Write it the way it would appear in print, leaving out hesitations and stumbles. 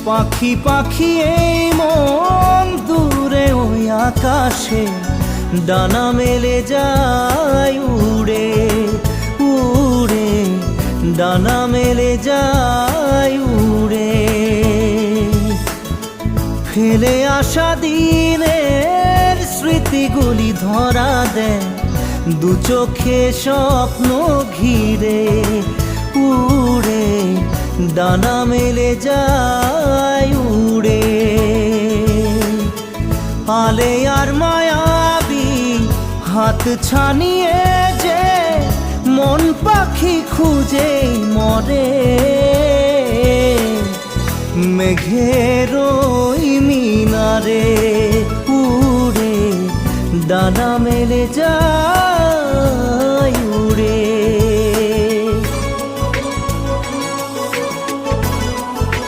পাখি পাখি এই মন দূরে ওই আকাশে ডানা মেলে যায় উড়ে উড়ে, ডানা মেলে যায় উড়ে। ফেলে আসা দিনের স্মৃতিগুলি ধরা দেয় দু চোখে স্বপ্ন ঘিরে উড়ে, ডানা মেলে যায় উড়ে। আলে আর মায়াবী হাত ছানিয়ে যে মন পাখি খুঁজে মরে, মেঘের ওই মিনারে উড়ে, ডানা মেলে যায়